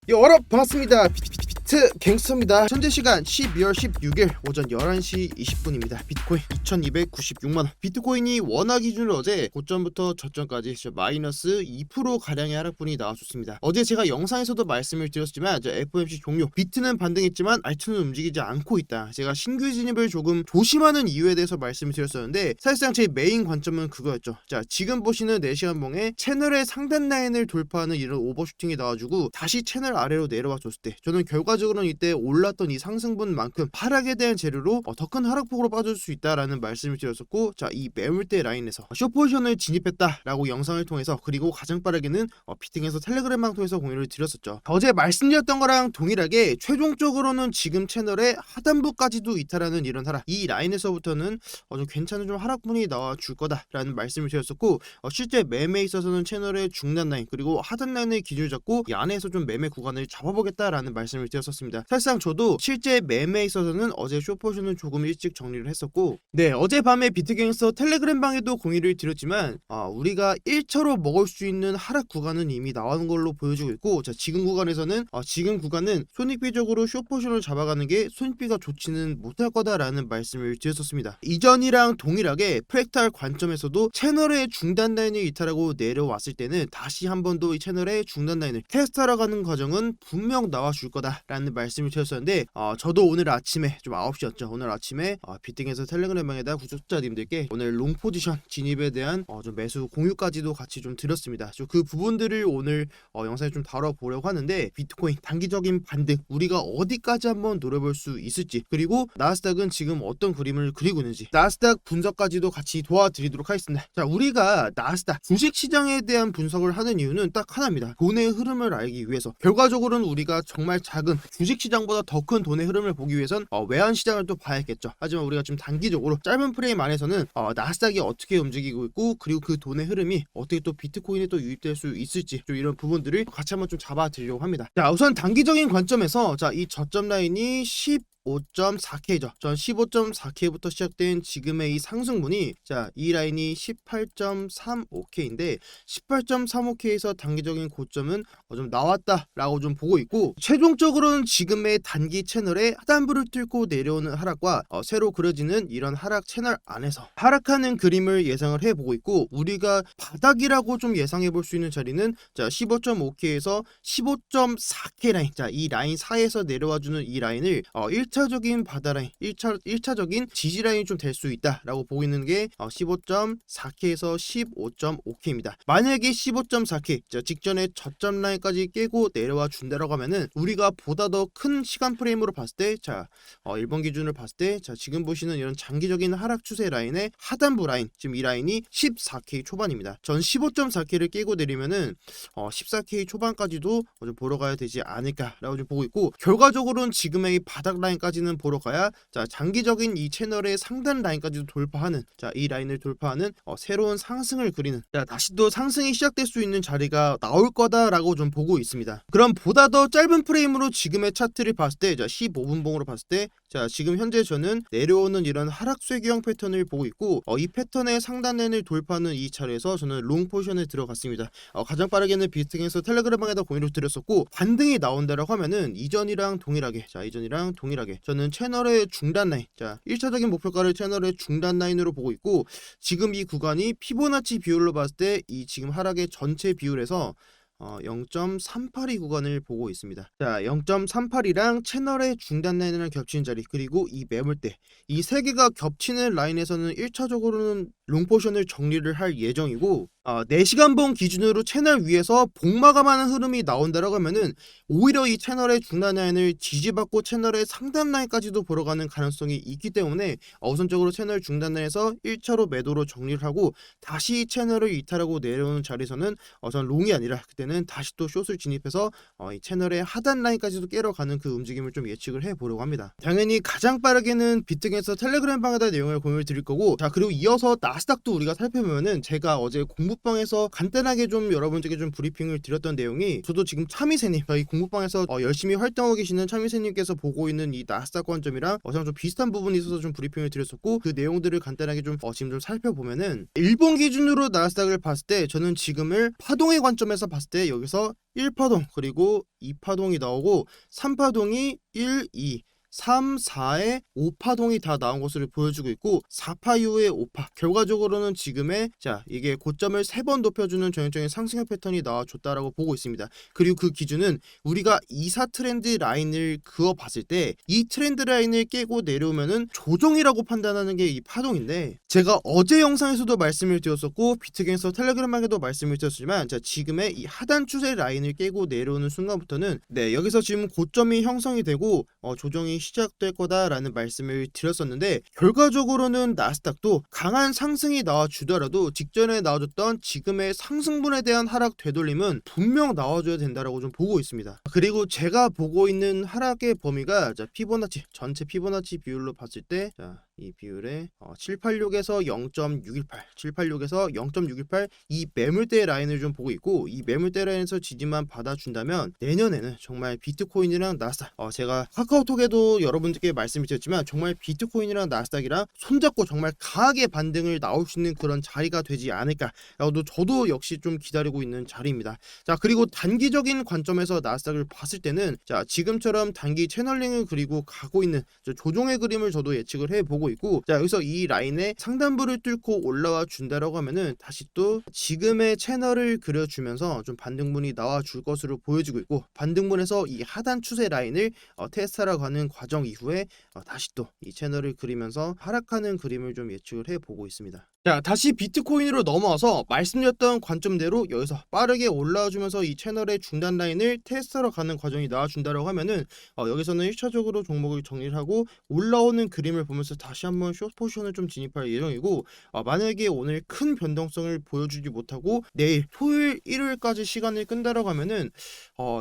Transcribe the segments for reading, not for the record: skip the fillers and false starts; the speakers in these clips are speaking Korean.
여러분 반갑습니다. 비트 갱스터입니다. 현재 시간 12월 16일 오전 11시 20분입니다. 비트코인 2296만원. 비트코인이 원화 기준으로 어제 고점부터 저점까지 마이너스 2% 가량의 하락분이 나와줬습니다. 어제 제가 영상에서도 말씀을 드렸지만 FOMC 종료, 비트는 반등했지만 알트는 움직이지 않고 있다. 제가 신규 진입을 조금 조심하는 이유에 대해서 말씀을 드렸었는데 사실상 제 메인 관점은 그거였죠. 자, 지금 보시는 4시간 봉에 채널의 상단 라인을 돌파하는 이런 오버슈팅이 나와주고 다시 채널 아래로 내려와 줬을 때 저는 결과적으로는 이때 올랐던 이 상승분만큼 하락에 대한 재료로 더 큰 하락폭으로 빠질 수 있다라는 말씀을 드렸었고, 자, 이 매물대 라인에서 숏포지션을 진입했다라고 영상을 통해서, 그리고 가장 빠르게는 비팅에서 텔레그램방 통해서 공유를 드렸었죠. 어제 말씀드렸던 거랑 동일하게 최종적으로는 지금 채널의 하단부까지도 이탈하는 이런 하락, 이 라인에서부터는 좀 괜찮은 좀 하락분이 나와 줄 거다라는 말씀을 드렸었고, 실제 매매에 있어서는 채널의 중단 라인 그리고 하단 라인을 기준을 잡고 이 안에서 좀 매매 구간을 잡아보겠다라는 말씀을 드렸었습니다. 사실상 저도 실제 매매에 있어서는 어제 숏포지션을 조금 일찍 정리를 했었고, 네, 어젯밤에 비트갱스터 텔레그램방에도 공유를 드렸지만 우리가 1차로 먹을 수 있는 하락 구간은 이미 나오는 걸로 보여지고 있고, 자, 지금 구간에서는 지금 구간은 손익비적으로 숏포지션을 잡아가는 게 손익비가 좋지는 못할 거다라는 말씀을 드렸었습니다. 이전이랑 동일하게 프랙탈 관점에서도 채널의 중단 라인을 이탈하고 내려왔을 때는 다시 한 번 더 이 채널의 중단 라인을 테스트하러 가는 과정은 분명 나와줄 거다라는 말씀을 드렸었는데, 저도 오늘 아침에 좀 9시였죠. 오늘 아침에 비팅에서 텔레그램방에다 구독자님들께 오늘 롱 포지션 진입에 대한 좀 매수 공유까지도 같이 좀 드렸습니다. 그 부분들을 오늘 영상에 좀 다뤄보려고 하는데, 비트코인 단기적인 반등 우리가 어디까지 한번 노려볼 수 있을지, 그리고 나스닥은 지금 어떤 그림을 그리고 있는지 나스닥 분석까지도 같이 도와드리도록 하겠습니다. 자, 우리가 나스닥 주식시장에 대한 분석을 하는 이유는 딱 하나입니다. 돈의 흐름을 알기 위해서. 결과적으로는 우리가 정말 작은 주식시장보다 더 큰 돈의 흐름을 보기 위해선 외환시장을 또 봐야겠죠. 하지만 우리가 지금 단기적으로 짧은 프레임 안에서는 나스닥이 어떻게 움직이고 있고, 그리고 그 돈의 흐름이 어떻게 또 비트코인에 또 유입될 수 있을지, 좀 이런 부분들을 같이 한번 좀 잡아드리려고 합니다. 자, 우선 단기적인 관점에서 이 저점 라인이 15.4K죠. 전 15.4K부터 시작된 지금의 이 상승분이, 자, 이 라인이 18.35K인데 18.35K에서 단기적인 고점은 좀 나왔다라고 좀 보고 있고, 최종적으로는 지금의 단기 채널의 하단부를 뚫고 내려오는 하락과 새로 그려지는 이런 하락 채널 안에서 하락하는 그림을 예상을 해보고 있고, 우리가 바닥이라고 좀 예상해 볼 수 있는 자리는 15.5K에서 15.4K 라인, 자, 이 라인 사이에서 내려와주는 이 라인을 1차적인 바다라인, 1차적인 지지라인이 좀 될 수 있다라고 보고 있는 게 15.4K에서 15.5K입니다. 만약에 15.4K, 직전에 저점 라인까지 깨고 내려와 준다라고 하면은 우리가 보다 더 큰 시간 프레임으로 봤을 때, 자, 일본 기준으로 봤을 때, 자, 지금 보시는 이런 장기적인 하락 추세 라인의 하단부 라인, 지금 이 라인이 14K 초반입니다. 전 15.4K를 깨고 내리면은 14K 초반까지도 좀 보러 가야 되지 않을까라고 좀 보고 있고, 결과적으로는 지금의 이 바닥 라인까지는 보러 가야, 자, 장기적인 이 채널의 상단 라인까지도 돌파하는, 자, 이 라인을 돌파하는 새로운 상승을 그리는, 자, 다시 또 상승이 시작될 수 있는 자리가 나올 거다라고 좀 보고 있습니다. 그럼 보다 더 짧은 프레임으로 지금의 차트를 봤을 때, 자, 15분 봉으로 봤을 때, 자, 지금 현재 저는 내려오는 이런 하락 쇠기형 패턴을 보고 있고, 이 패턴의 상단 라인을 돌파하는 이 차례에서 저는 롱 포지션에 들어갔습니다. 가장 빠르게는 비트갱에서 텔레그램방에다 공유를 드렸었고, 반등이 나온다라고 하면은 이전이랑 동일하게, 자, 이전이랑 동일하게 저는 채널의 중단 라인, 자, 1차적인 목표가를 채널의 중단 라인으로 보고 있고, 지금 이 구간이 피보나치 비율로 봤을 때 이 지금 하락의 전체 비율에서 0.382 구간을 보고 있습니다. 자, 0.38이랑 채널의 중단 라인이랑 겹치는 자리, 그리고 이 매물대, 이 세 개가 겹치는 라인에서는 1차적으로는 롱포션을 정리를 할 예정이고, 4시간 봉 기준으로 채널 위에서 복마감하는 흐름이 나온다라고 하면은 오히려 이 채널의 중단 라인을 지지받고 채널의 상단 라인까지도 보러 가는 가능성이 있기 때문에 우선적으로 채널 중단 라인에서 1차로 매도로 정리를 하고 다시 채널을 이탈하고 내려오는 자리에서는 전 롱이 아니라 그때는 다시 또 숏을 진입해서 이 채널의 하단 라인까지도 깨러 가는 그 움직임을 좀 예측을 해보려고 합니다. 당연히 가장 빠르게는 비트갱에서 텔레그램방에다 내용을 공유를 드릴 거고, 자, 그리고 이어서 나스닥도 우리가 살펴보면은 제가 어제 공부방에서 간단하게 좀 여러분들께 좀 브리핑을 드렸던 내용이, 저도 지금 차미세님, 저희 공부방에서 열심히 활동하고 계시는 차미세님께서 보고 있는 이 나스닥 관점이랑 저랑 좀 비슷한 부분이 있어서 좀 브리핑을 드렸었고, 그 내용들을 간단하게 좀 지금 좀 살펴보면은, 일본 기준으로 나스닥을 봤을 때 저는 지금을 파동의 관점에서 봤을 때 여기서 1파동 그리고 2파동이 나오고 3파동이 1, 2 3, 4에 5파동이 다 나온 것을 보여주고 있고, 4파 이후에 5파, 결과적으로는 지금의 이게 고점을 3번 높여주는 전형적인 상승의 패턴이 나와줬다라고 보고 있습니다. 그리고 그 기준은 우리가 2사 트렌드 라인을 그어봤을 때 이 트렌드 라인을 깨고 내려오면은 조정이라고 판단하는 게 이 파동인데, 제가 어제 영상에서도 말씀을 드렸었고 비트갱서 텔레그램방에도 말씀을 드렸지만, 지금의 이 하단 추세 라인을 깨고 내려오는 순간부터는 여기서 지금 고점이 형성이 되고 조정이 시작될 거다라는 말씀을 드렸었는데, 결과적으로는 나스닥도 강한 상승이 나와주더라도 직전에 나와줬던 지금의 상승분에 대한 하락 되돌림은 분명 나와줘야 된다라고 좀 보고 있습니다. 그리고 제가 보고 있는 하락의 범위가 피보나치, 전체 피보나치 비율로 봤을 때 이 비율에 786에서 0.618, 786에서 0.618 이 매물대 라인을 좀 보고 있고, 이 매물대 라인에서 지지만 받아준다면 내년에는 정말 비트코인이랑 나스닥, 제가 카카오톡에도 여러분들께 말씀을 드렸지만 정말 비트코인이랑 나스닥이랑 손잡고 정말 강하게 반등을 나올 수 있는 그런 자리가 되지 않을까라고 저도 역시 좀 기다리고 있는 자리입니다. 그리고 단기적인 관점에서 나스닥을 봤을 때는 지금처럼 단기 채널링을 그리고 가고 있는 조정의 그림을 저도 예측을 해보고 있고, 여기서 이 라인에 상단부를 뚫고 올라와 준다라고 하면은 다시 또 지금의 채널을 그려주면서 좀 반등분이 나와 줄 것으로 보여지고 있고, 반등분에서 이 하단 추세 라인을 테스트하러 가는 과정 이후에 다시 또 이 채널을 그리면서 하락하는 그림을 좀 예측을 해보고 있습니다. 다시 비트코인으로 넘어와서 말씀드렸던 관점대로 여기서 빠르게 올라와주면서 이 채널의 중단 라인을 테스트하러 가는 과정이 나와준다라고 하면은 여기서는 1차적으로 종목을 정리를 하고 올라오는 그림을 보면서 다시 한번 숏 포지션을 좀 진입할 예정이고, 만약에 오늘 큰 변동성을 보여주지 못하고 내일 토요일 일요일까지 시간을 끈다라고 하면은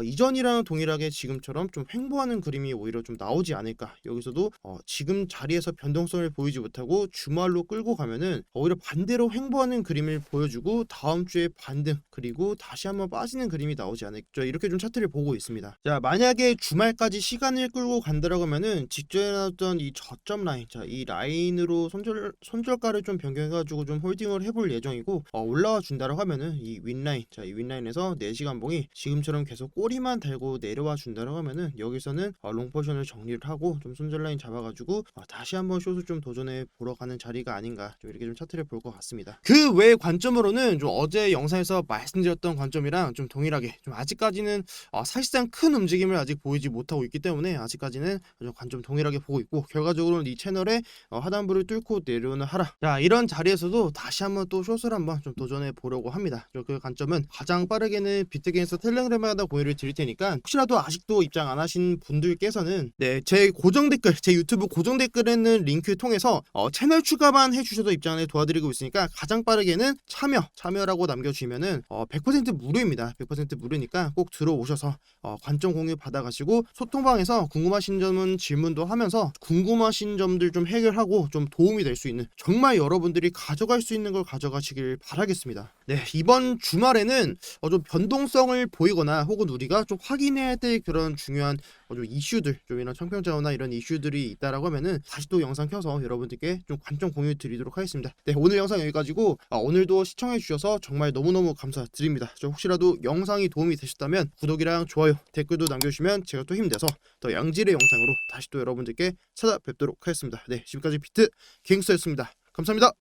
이전이랑 동일하게 지금처럼 좀 횡보하는 그림이 오히려 좀 나오지 않을까. 여기서도 지금 자리에서 변동성을 보이지 못하고 주말로 끌고 가면은 오히려 반대로 횡보하는 그림을 보여주고 다음 주에 반등 그리고 다시 한번 빠지는 그림이 나오지 않을까, 이렇게 좀 차트를 보고 있습니다. 만약에 주말까지 시간을 끌고 간다라고 하면은 직전에 나왔던 이 저점 라인, 이 라인으로 손절가를 좀 변경해가지고 좀 홀딩을 해볼 예정이고, 올라와 준다라고 하면은 이 윗라인, 이 윗라인에서 4시간 봉이 지금처럼 계속 꼬리만 달고 내려와 준다라고 하면은 여기서는 롱 포지션을 정리를 하고 좀 손절 라인 잡아가지고 다시 한번 숏을 좀 도전해 보러 가는 자리가 아닌가, 좀 이렇게 좀 차트를 볼 것 같습니다. 그 외 관점으로는 좀 어제 영상에서 말씀드렸던 관점이랑 좀 동일하게 좀 아직까지는 사실상 큰 움직임을 아직 보이지 못하고 있기 때문에 아직까지는 관점 동일하게 보고 있고, 결과적으로는 이 채널의 하단부를 뚫고 내려오는 하락, 이런 자리에서도 다시 한번 또 숏을 한번 좀 도전해 보려고 합니다. 그 관점은 가장 빠르게는 비트게인서 텔레그램마다 공유를 드릴 테니까, 혹시라도 아직도 입장 안 하신 분들께서는 제 고정 댓글, 제 유튜브 고정 댓글에 있는 링크 통해서 채널 추가만 해주셔도 입장을 도와드리고 있으니까, 가장 빠르게는 참여라고 남겨주시면은 100% 무료입니다. 100% 무료니까 꼭 들어오셔서 관점 공유 받아가시고 소통방에서 궁금하신 점은 질문도 하면서 궁금하신 점들 좀 해결하고 좀 도움이 될 수 있는, 정말 여러분들이 가져갈 수 있는 걸 가져가시길 바라겠습니다. 이번 주말에는 좀 변동성을 보이거나 혹은 우리가 좀 확인해야 될 그런 중요한 좀 이슈들, 좀 이런 청평자원나 이런 이슈들이 있다라고 하면은 다시 또 영상 켜서 여러분들께 좀 관점 공유 드리도록 하겠습니다. 오늘 영상 여기까지고, 오늘도 시청해 주셔서 정말 너무너무 감사드립니다. 혹시라도 영상이 도움이 되셨다면 구독이랑 좋아요, 댓글도 남겨주시면 제가 또 힘내서 더 양질의 영상으로 다시 또 여러분들께 찾아뵙도록 하겠습니다. 지금까지 비트 갱스터였습니다. 감사합니다.